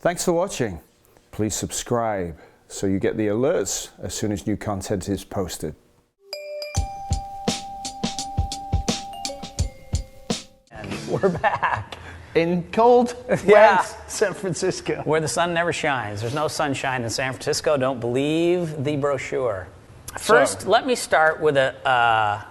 Thanks for watching. Please subscribe so you get the alerts as soon as new content is posted. And we're back. In cold, Yeah. wet San Francisco. Where the sun never shines. There's no sunshine in San Francisco. Don't believe the brochure. First, let me start with a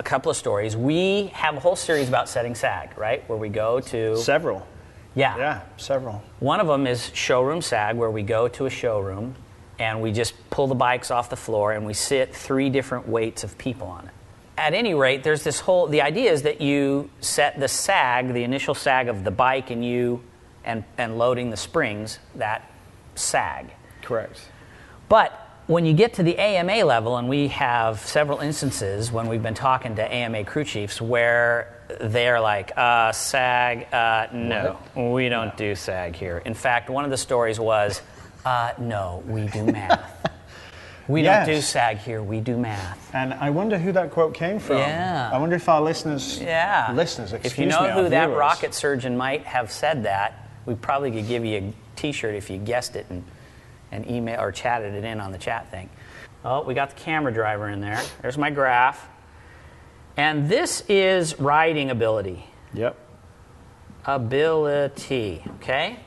couple of stories. We have a whole series about setting sag, right? Where we go to... Several. Yeah, several. One of them is showroom sag, where we go to a showroom and we just pull the bikes off the floor and we sit 3 different weights of people on it. At any rate, there's this whole, the idea is that you set the sag, the initial sag of the bike and loading the springs, that sag. Correct. But when you get to the AMA level, and we have several instances when we've been talking to AMA crew chiefs where they're like, sag, no, we don't do sag here. In fact, one of the stories was, no, we do math. We don't do sag here, we do math. And I wonder who that quote came from. Yeah. I wonder if our listeners, if you know who that rocket surgeon might have said that, we probably could give you a t-shirt if you guessed it and email or chatted it in on the chat thing. Oh, we got the camera driver in there. There's my graph. And this is riding ability. Yep. Ability, okay?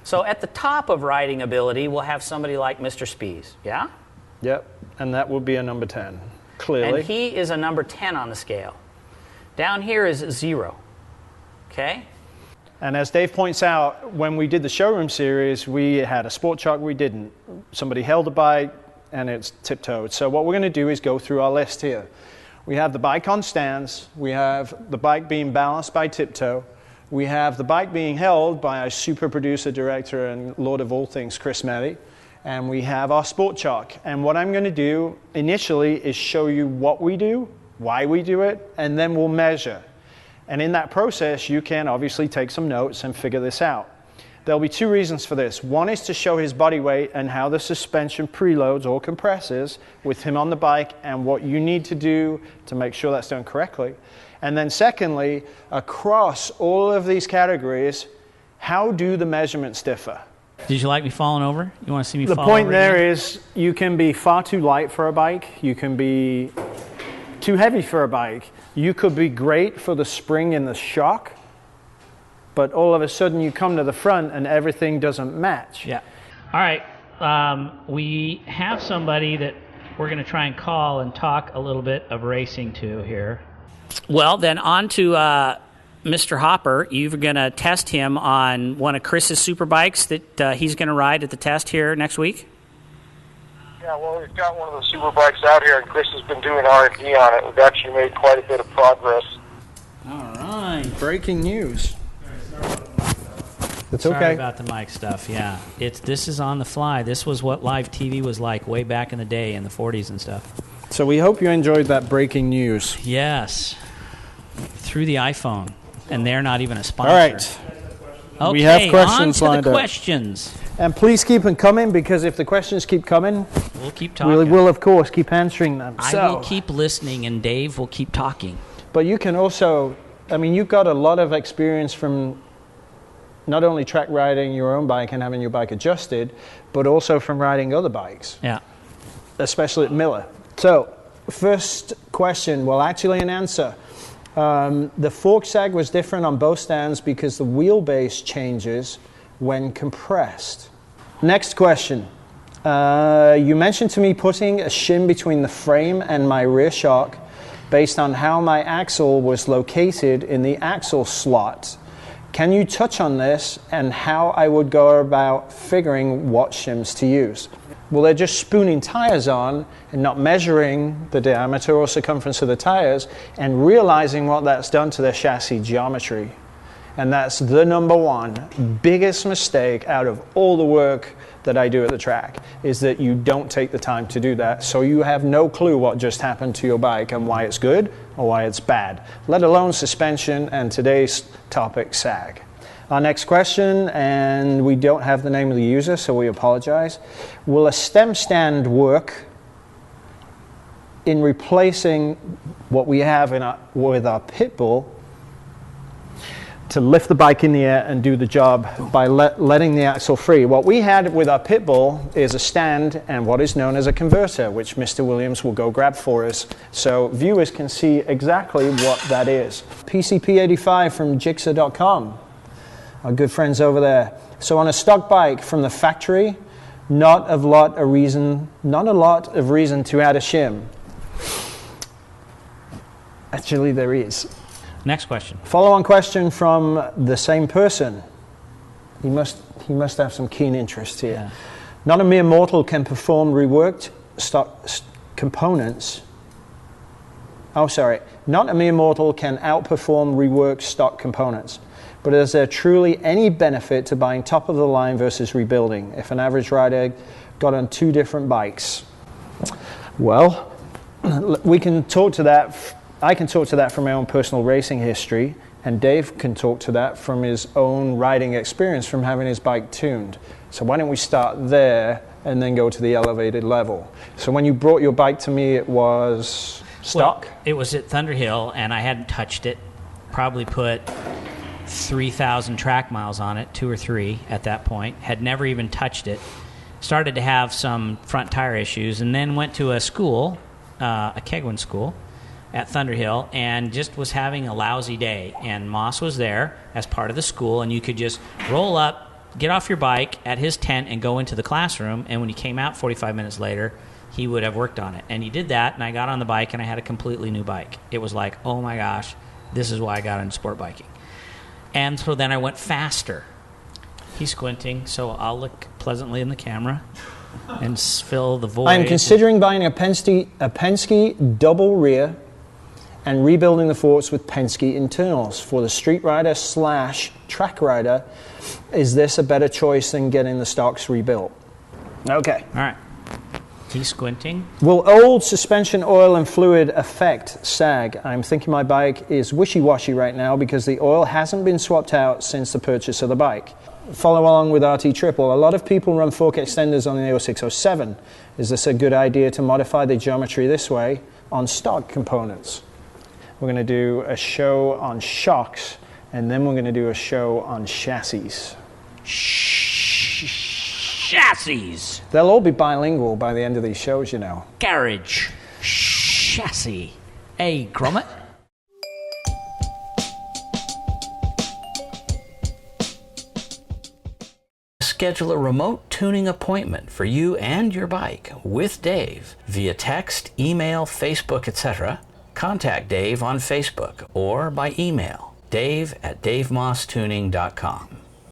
So at the top of riding ability, we'll have somebody like Mr. Spees, yeah? Yep, and that would be a number 10, clearly. And he is a number 10 on the scale. Down here is 0, okay? And as Dave points out, when we did the showroom series, we had a sport chock, we didn't. Somebody held the bike and it's tiptoed. So what we're going to do is go through our list here. We have the bike on stands, we have the bike being balanced by tiptoe, we have the bike being held by our super producer, director, and lord of all things, Chris Melly, and we have our sport chock. And what I'm going to do initially is show you what we do, why we do it, and then we'll measure. And in that process, you can obviously take some notes and figure this out. There'll be 2 reasons for this. One is to show his body weight and how the suspension preloads or compresses with him on the bike and what you need to do to make sure that's done correctly. And then secondly, across all of these categories, how do the measurements differ? Did you like me falling over? You want to see me fall over? The point there is you can be far too light for a bike. You can be too heavy for a bike. You could be great for the spring in the shock, but all of a sudden you come to the front and everything doesn't match. Yeah. All right. We have somebody that we're going to try and call and talk a little bit of racing to here. Well, then on to Mr. Hopper. You're going to test him on one of Chris's super bikes that he's going to ride at the test here next week? Yeah, well, we've got one of the super bikes out here, and Chris has been doing R&D on it. We've actually made quite a bit of progress. All right. Breaking news. It's Sorry okay. about the mic stuff, yeah. This is on the fly. This was what live TV was like way back in the day in the 40s and stuff. So we hope you enjoyed that breaking news. Yes. Through the iPhone. And they're not even a sponsor. All right. Okay, We have questions on to lined the up. questions. And please keep them coming, because if the questions keep coming, We'll keep talking. we will, of course, keep answering them. I will keep listening, and Dave will keep talking. But you can also, I mean, you've got a lot of experience from not only track riding your own bike and having your bike adjusted, but also from riding other bikes, Yeah. especially at Miller. So, first question, well, actually an answer. The fork sag was different on both stands because the wheelbase changes when compressed. Next question. You mentioned to me putting a shim between the frame and my rear shock based on how my axle was located in the axle slot. Can you touch on this and how I would go about figuring what shims to use? Well, they're just spooning tires on and not measuring the diameter or circumference of the tires and realizing what that's done to their chassis geometry. And that's the number one biggest mistake out of all the work that I do at the track, is that you don't take the time to do that. So you have no clue what just happened to your bike and why it's good or why it's bad, let alone suspension and today's topic, sag. Our next question, and we don't have the name of the user, so we apologize. Will a stem stand work in replacing what we have with our pit bull? to lift the bike in the air and do the job by letting the axle free. What we had with our pit bull is a stand and what is known as a converter, which Mr. Williams will go grab for us, so viewers can see exactly what that is. PCP85 from Jigsaw.com, our good friends over there. So on a stock bike from the factory, not a lot of reason to add a shim. Actually, there is. Next question. Follow-on question from the same person. He must have some keen interest here. Yeah. Not a mere mortal can perform reworked stock components. Oh, sorry. Not a mere mortal can outperform reworked stock components. But is there truly any benefit to buying top of the line versus rebuilding if an average rider got on 2 different bikes? Well, we can talk to that. I can talk to that from my own personal racing history, and Dave can talk to that from his own riding experience from having his bike tuned. So why don't we start there and then go to the elevated level? So when you brought your bike to me, it was stock? Well, it was at Thunderhill, and I hadn't touched it. Probably put 3,000 track miles on it, 2 or 3 at that point. Had never even touched it. Started to have some front tire issues, and then went to a school, a Kegwin school, at Thunderhill, and just was having a lousy day. And Moss was there as part of the school, and you could just roll up, get off your bike at his tent, and go into the classroom. And when he came out 45 minutes later, he would have worked on it. And he did that, and I got on the bike, and I had a completely new bike. It was like, oh my gosh, this is why I got into sport biking. And so then I went faster. He's squinting, so I'll look pleasantly in the camera and fill the void. I'm considering buying a Penske double rear and rebuilding the forks with Penske internals for the street rider / track rider. Is this a better choice than getting the stocks rebuilt? Okay. All right. He's squinting. Will old suspension oil and fluid affect sag? I'm thinking my bike is wishy-washy right now because the oil hasn't been swapped out since the purchase of the bike. Follow along with RT Triple. A lot of people run fork extenders on the 0607. Is this a good idea to modify the geometry this way on stock components? We're going to do a show on shocks, and then we're going to do a show on chassis. Chassis. They'll all be bilingual by the end of these shows, you know. Garage. Chassis. Hey, Grommet. Schedule a remote tuning appointment for you and your bike with Dave via text, email, Facebook, etc. Contact Dave on Facebook or by email, dave@davemosstuning.com.